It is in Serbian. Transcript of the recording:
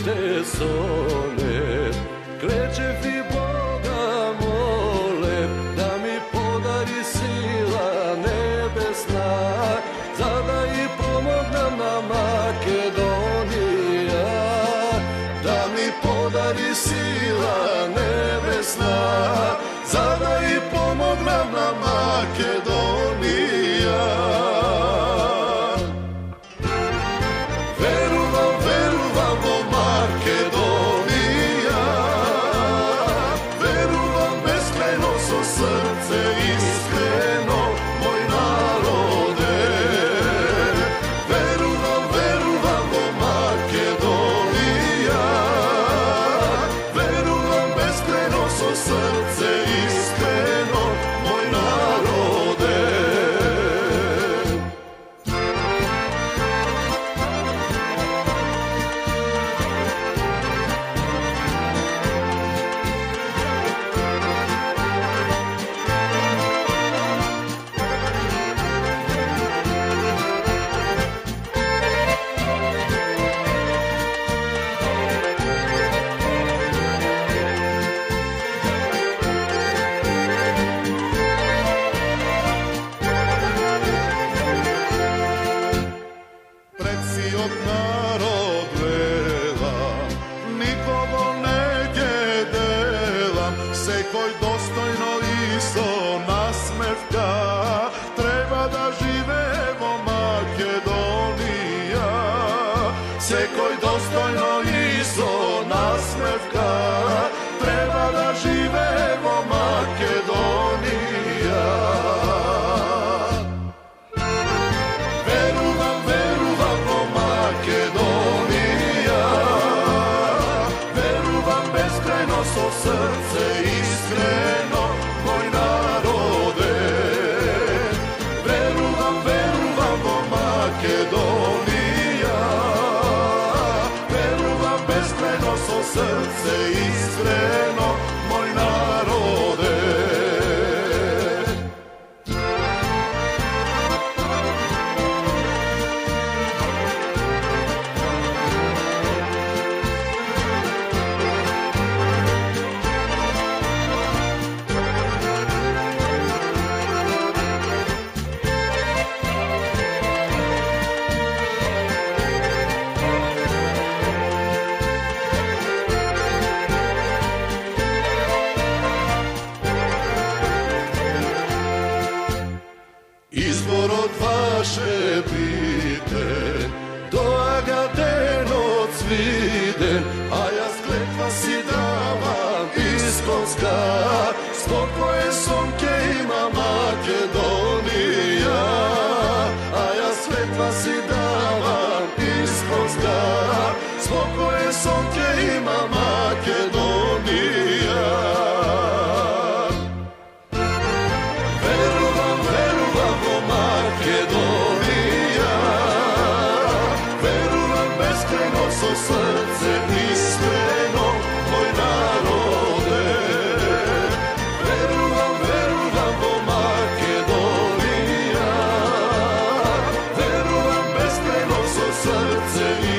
te sole, krećev i Boga mole, da mi podari sila nebesna, sada i pomogne nam Makedonija, da mi podari sila nebesna, sada i pomogne nam Makedonija. Veruvam o Makedonija, veruvam beskrajno so srce iskreno, moj narode. Veruvam o Makedonija, veruvam beskrajno so srce iskreno, moj narode. Od narod vela, nikogo neđe delam, sekoj dostojno isto nasmevka, treba da živevo Makedonija. Sekoj dostojno isto nasmevka, treba da živevo Makedonija. So srce iskreno, moj narode. Veruvam o Makedonija, veruvam beskrajno so srce iskreno, moj narode. Izbor od vaše bite do Agadeno cviden, a ja skletva si davam iskonska, spokoje sonke ima Makedonija. A ja skletva si davam iskonska, spokoje sonke ima Makedonija. Makedonija, veruvam beskrajno so srce iskreno, moj narode. Veruvam o Makedonija, veruvam beskrajno so srce iskreno.